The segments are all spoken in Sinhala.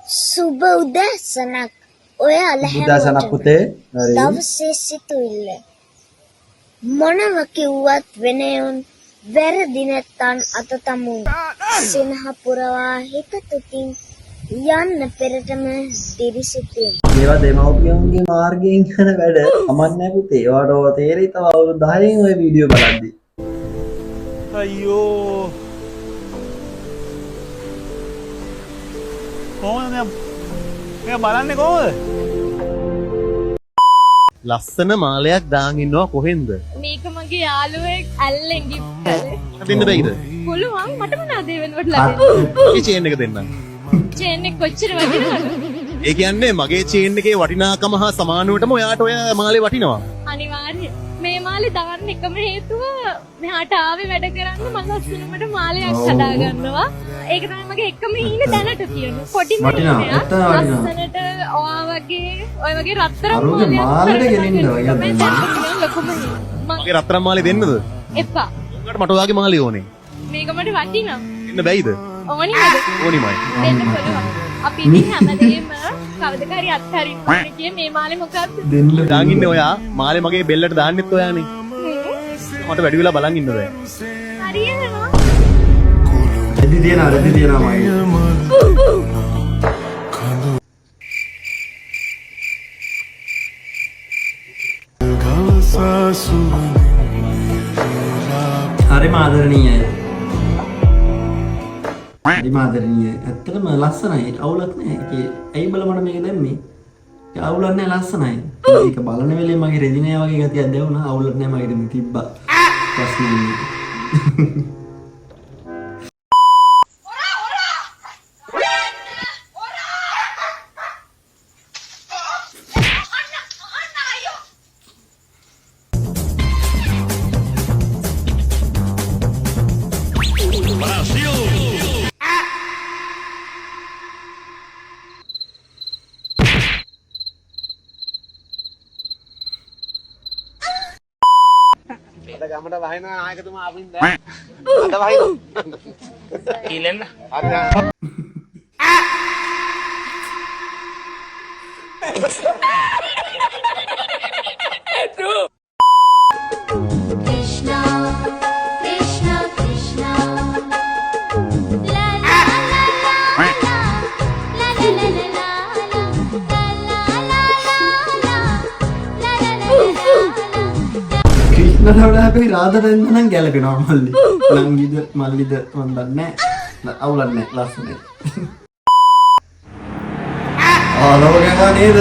සුබ උදෑසනක් ඔයාලා හැමෝටම දවසේ සිතුවිල්ල මොනව කිව්වත් වෙනයොන් වැරදි නැත්තන් අත තමුන් සිනහ පුරවා හිතතුකින් යන්න පෙරටම දිරිසිතින් ඒවා දෙමව්පියන්ගේ මාර්ගයෙන් කරන වැඩ අමන්නේ පුතේ ඒවට ඔය තේරෙයි තව අවුරුදු 10න් ඔය වීඩියෝ බලද්දි අයියෝ කොහොමද මෙයා බලන්නේ කොහොමද ලස්සන මාලයක් දාන් ඉන්නවා කොහෙන්ද මේක මගේ යාළුවෙක් ඇල්ලෙන් ගිෆ්ට් කරේ දෙන්න බැයිද පුළුවන් මට මොනවද ඒ වෙනකොට ලැබෙන්නේ මේ චේන් එක දෙන්නම් චේන් එක කොච්චර වටිනවද ඒ කියන්නේ මගේ චේන් එකේ වටිනාකම හා සමානුවටම ඔයාට ඔය මාලේ වටිනවා අනිවාර්යයෙන් මේ මාලේ දාන්න එකම හේතුව මෙහාට ආවේ වැඩ කරන්න මම ලස්සනකට මාලයක් හදා ගන්නවා ඒක තමයි මගේ එකම හීන දැනට තියෙන්නේ පොඩි මාලයක් ලස්සනට ඔය වගේ රත්තරන් මාලෙට ගෙනින්න මගේ රත්තරන් මාලේ දෙන්නද එපා උන්ට මට ඔයාගේ මාලේ ඕනේ මේක මට වටිනවා දෙන්න බැයිද ඕනි නේද ඕනිමයි දෙන්න පුළුවන් අපි ඉතින් හැමදේම කවදකාරි අත්හරින්න ඕනේ කියේ මේ මාලේ මොකද්ද දාන් ඉන්නේ ඔයා මාලේ මගේ බෙල්ලට දාන්නෙත් ඔයානේ මට වැඩි වෙලා බලන් ඉන්න බෑ හරියනවා රෙදි තියනවා මයි හරිම ආදරණීයයි හරිම ආදරණීයයි ඇත්තටම ලස්සනයි අවුලක් නැහැ ඒකේ ඇයි බල මට මේක දැම්මේ ඒක අවුලක් නැහැ ලස්සනයි ඒක බලන වෙලේ මගේ රෙදිනේ වගේ ගතියක් දැවුණා අවුලක් නැහැ මගේ රෙදි තිබ්බා ප්‍රශ්නේ ගමට වහින නායකතුමා ආපින් දැන් අද වහින කීලෙන්න හරි Krishna Krishna Krishna la la la la la la la la ක්‍රිෂ්ණට වඩා හැබැයි රාධාරන්ද නම් ගැලපෙනවා මල්ලි නංගිද මල්ලිද මන් දන්නේ නැහැ අවුලක් නැහැ ලස්සනයි ආලව ගමා නේද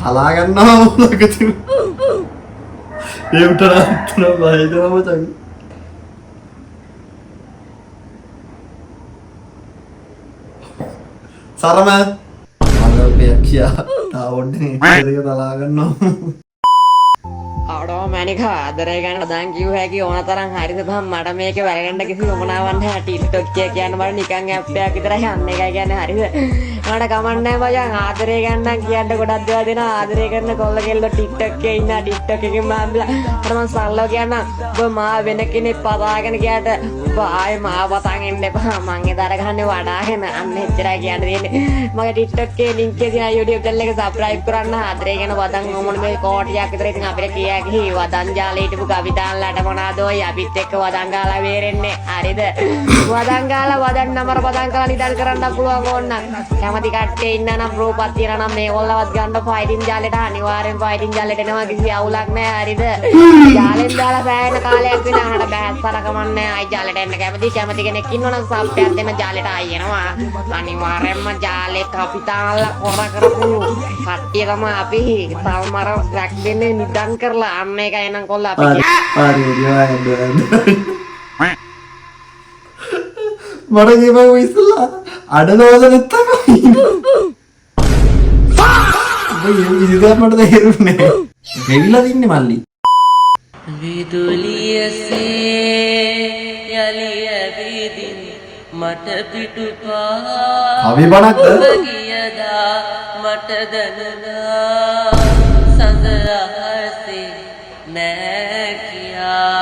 හලා ගන්නවා මොකද ये उठा इतना भाई तो वो चाहिए सारा मैं आलू पे क्या तावड़ने तेरे को तला करना අවඩෝ මැනික ආදරය ගැන දැන් කිව්ව හැකි ඕන තරම් හරිද බං මට මේක වැරගන්න කිසි උමනාවක් නැහැ ටික්ටොක් කිය කියන්නේ මට නිකන් ඇප් එකක් විතරයි යන්නේ එකයි කියන්නේ හරිද මට කමන්නේ මචං ආදරය ගැන නම් කියන්න ගොඩක් දේවල් දෙනවා ආදරය කරන කොල්ල කෙල්ල ටික්ටොක් එකේ ඉන්න ටික්ටොක් එකකින් මම මට මම සල්ලෝ කියන්න ඔබ මා වෙන කෙනෙක් පදාගෙන ගියාට ඔබ ආයේ මාව පතන් එන්න එපා මං එදාර ගහන්නේ වඩාගෙන අන්න එච්චරයි කියන්න දෙන්නේ මගේ ටික්ටොක් එකේ ලින්ක් එකේ තියෙන YouTube channel එක subscribe කරන්න ආදරය ගැන වදන් මොන මේ කෝටියක් විතර ඉතින් අපිට කියාගි වදන් ජාලේ හිටපු කවිතාන්ලාට මොනවාද ඔය අපිත් එක්ක වදන් ගාලා වේරෙන්නේ හරිද වදන් ගාලා වදන් නමර වදන් කරලා නිදල් කරන්න පුළුවන් ඕනනම් කැමති කට්ටිය ඉන්න නම් ප්‍රූප්පක් තියනවා නම් මේගොල්ලවත් ගන්න ෆයිටින් ජාලෙට අනිවාර්යෙන් ෆයිටින් ජාලෙට එනවා කිසි අවුලක් නැහැ හරිද ජාලෙන් දාලා සෑහෙන කාලයක් විනාහට බෑස්සලා කමන්නේ ආයි ජාලෙට එන්න කැමති කෙනෙක් ඉන්නවනම් සබ් එකක් දෙන්න ජාලෙට ආයි එනවා අනිවාර්යෙන්ම ජාලේ කවිතාන්ලා කොර කරපු කට්ටිය තමයි අපි සල්මර රැක් දෙන්නේ නිදන් කරලා අන්න එක එනම් කොල්ල අපි හරි මට කියපන් ඉස්සලා අඩනවද නැත්තම් ඔය ඉතින් මට තේරුන්නේ ගෙවිලා තින්නේ මල්ලි විදුලියසේ යලිය විදින් මට පිටුපා කවි බණක්ද ගියදා මට දැනුණා සඳ අහසේ නෑ කියා